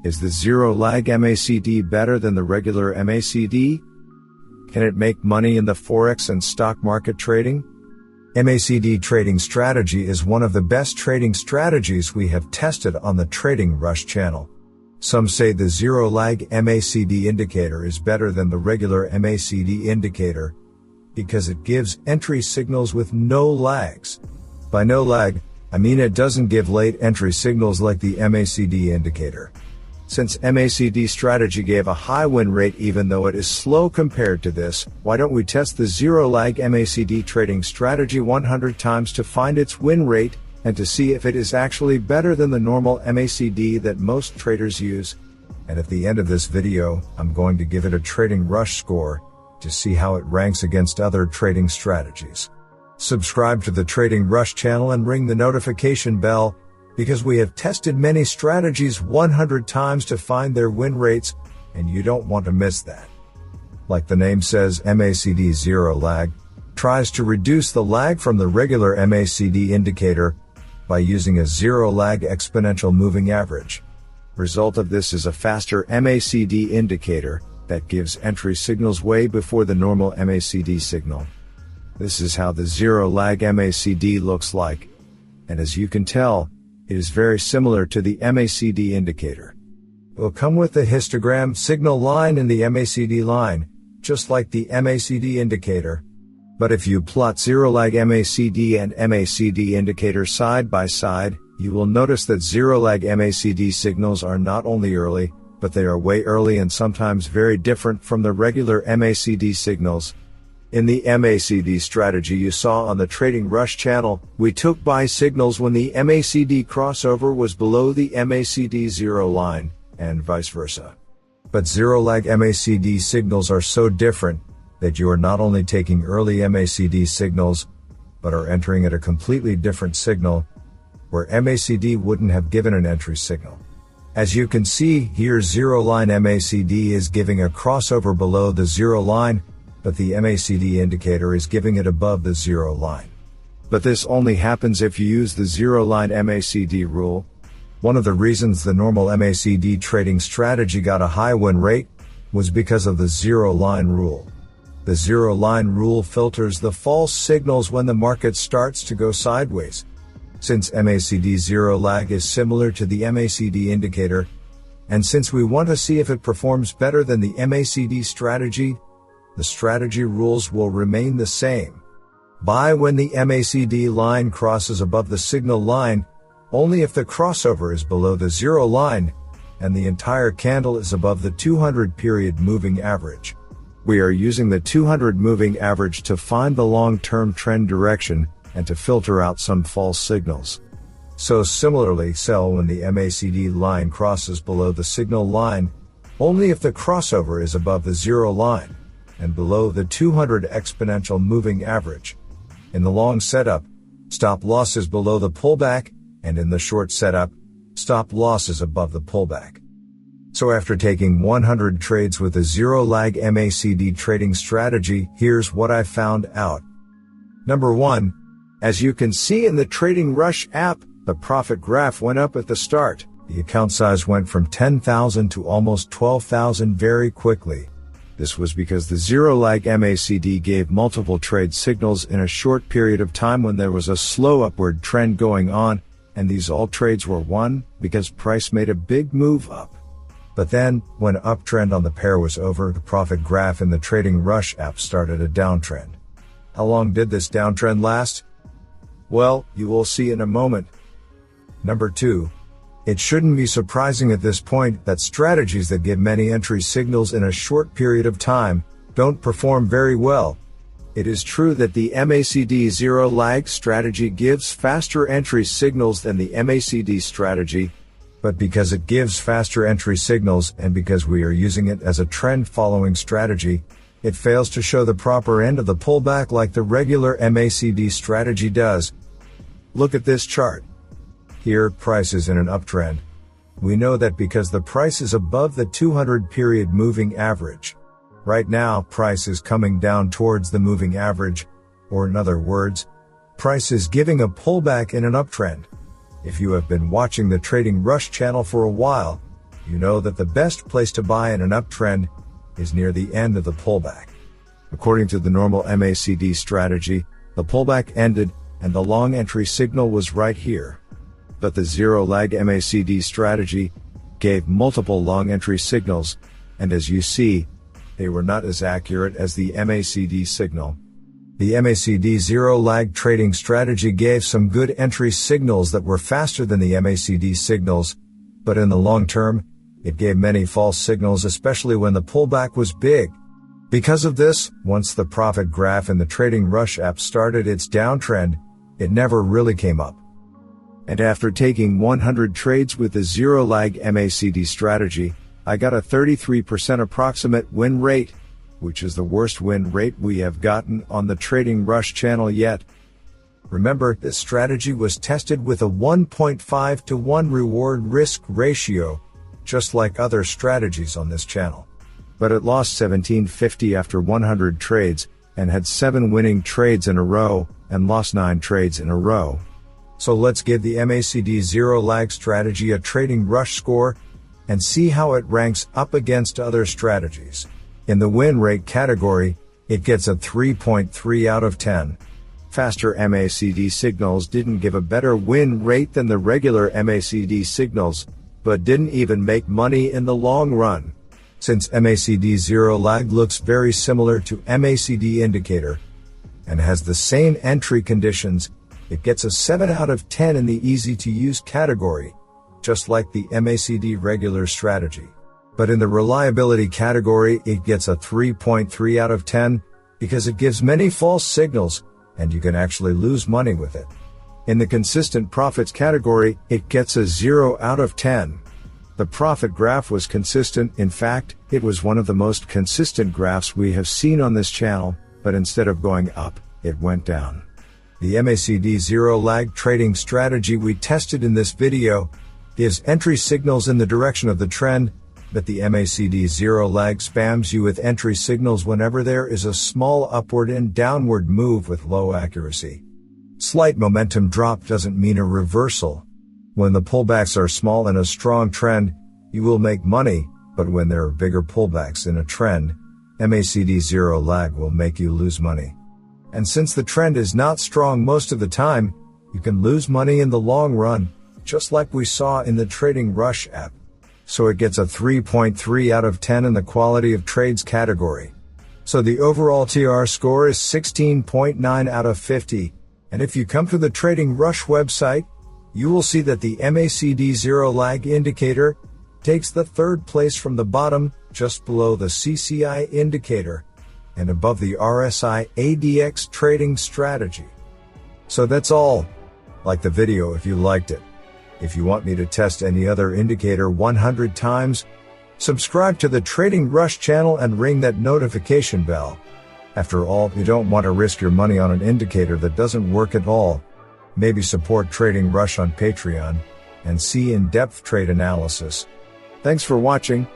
Is the zero lag MACD better than the regular MACD? Can it make money in the Forex and stock market trading? MACD trading strategy is one of the best trading strategies we have tested on the Trading Rush channel. Some say the zero lag MACD indicator is better than the regular MACD indicator because it gives entry signals with no lags. By no lag, I mean it doesn't give late entry signals like the MACD indicator. Since MACD strategy gave a high win rate even though it is slow compared to this, why don't we test the zero lag MACD trading strategy 100 times to find its win rate and to see if it is actually better than the normal MACD that most traders use. And at the end of this video, I'm going to give it a Trading Rush score to see how it ranks against other trading strategies. Subscribe to the Trading Rush channel and ring the notification bell, because we have tested many strategies 100 times to find their win rates, and you don't want to miss that. Like the name says, MACD zero lag tries to reduce the lag from the regular MACD indicator by using a zero lag exponential moving average. Result of this is a faster MACD indicator that gives entry signals way before the normal MACD signal. This is how the zero lag MACD looks like, and as you can tell, it is very similar to the MACD indicator. It will come with the histogram signal line and the MACD line, just like the MACD indicator. But if you plot zero lag MACD and MACD indicator side by side, you will notice that zero lag MACD signals are not only early, but they are way early and sometimes very different from the regular MACD signals. In the MACD strategy you saw on the Trading Rush channel, we took buy signals when the MACD crossover was below the MACD zero line, and vice versa. But zero lag MACD signals are so different that you are not only taking early MACD signals, but are entering at a completely different signal, where MACD wouldn't have given an entry signal. As you can see here, zero line MACD is giving a crossover below the zero line, but the MACD indicator is giving it above the zero line. But this only happens if you use the zero line MACD rule. One of the reasons the normal MACD trading strategy got a high win rate was because of the zero line rule. The zero line rule filters the false signals when the market starts to go sideways. Since MACD zero lag is similar to the MACD indicator, and since we want to see if it performs better than the MACD strategy, the strategy rules will remain the same. Buy when the MACD line crosses above the signal line, only if the crossover is below the zero line, and the entire candle is above the 200 period moving average. We are using the 200 moving average to find the long-term trend direction and to filter out some false signals. So similarly, sell when the MACD line crosses below the signal line, only if the crossover is above the zero line and below the 200 exponential moving average. In the long setup, stop loss is below the pullback, and in the short setup, stop loss is above the pullback. So after taking 100 trades with a zero lag MACD trading strategy, here's what I found out. Number 1, as you can see in the Trading Rush app, the profit graph went up at the start. The account size went from 10,000 to almost 12,000 very quickly. This was because the zero lag MACD gave multiple trade signals in a short period of time when there was a slow upward trend going on, and these all trades were won because price made a big move up. But then, when uptrend on the pair was over, the profit graph in the Trading Rush app started a downtrend. How long did this downtrend last? Well, you will see in a moment. Number 2. It shouldn't be surprising at this point that strategies that give many entry signals in a short period of time don't perform very well. It is true that the MACD zero lag strategy gives faster entry signals than the MACD strategy, but because it gives faster entry signals and because we are using it as a trend following strategy, it fails to show the proper end of the pullback like the regular MACD strategy does. Look at this chart. Here, price is in an uptrend. We know that because the price is above the 200 period moving average. Right now, price is coming down towards the moving average, or in other words, price is giving a pullback in an uptrend. If you have been watching the Trading Rush channel for a while, you know that the best place to buy in an uptrend is near the end of the pullback. According to the normal MACD strategy, the pullback ended and the long entry signal was right here. But the zero lag MACD strategy gave multiple long entry signals, and as you see, they were not as accurate as the MACD signal. The MACD zero lag trading strategy gave some good entry signals that were faster than the MACD signals, but in the long term, it gave many false signals, especially when the pullback was big. Because of this, once the profit graph in the Trading Rush app started its downtrend, it never really came up. And after taking 100 trades with the zero lag MACD strategy, I got a 33% approximate win rate, which is the worst win rate we have gotten on the Trading Rush channel yet. Remember, this strategy was tested with a 1.5 to 1 reward risk ratio, just like other strategies on this channel. But it lost $17.50 after 100 trades, and had 7 winning trades in a row, and lost 9 trades in a row. So let's give the MACD zero lag strategy a Trading Rush score, and see how it ranks up against other strategies. In the win rate category, it gets a 3.3 out of 10. Faster MACD signals didn't give a better win rate than the regular MACD signals, but didn't even make money in the long run. Since MACD zero lag looks very similar to MACD indicator, and has the same entry conditions, it gets a 7 out of 10 in the easy to use category, just like the MACD regular strategy. But in the reliability category, it gets a 3.3 out of 10, because it gives many false signals, and you can actually lose money with it. In the consistent profits category, it gets a 0 out of 10. The profit graph was consistent. In fact, it was one of the most consistent graphs we have seen on this channel, but instead of going up, it went down. The MACD zero lag trading strategy we tested in this video gives entry signals in the direction of the trend, but the MACD zero lag spams you with entry signals whenever there is a small upward and downward move with low accuracy. Slight momentum drop doesn't mean a reversal. When the pullbacks are small in a strong trend, you will make money, but when there are bigger pullbacks in a trend, MACD zero lag will make you lose money. And since the trend is not strong most of the time, you can lose money in the long run, just like we saw in the Trading Rush app. So it gets a 3.3 out of 10 in the quality of trades category. So the overall TR score is 16.9 out of 50. And if you come to the Trading Rush website, you will see that the MACD zero lag indicator takes the 3rd place from the bottom, just below the CCI indicator, and above the RSI ADX trading strategy. So that's all. Like the video if you liked it. If you want me to test any other indicator 100 times, subscribe to the Trading Rush channel and ring that notification bell. After all, you don't want to risk your money on an indicator that doesn't work at all. Maybe support Trading Rush on Patreon and see in-depth trade analysis. Thanks for watching.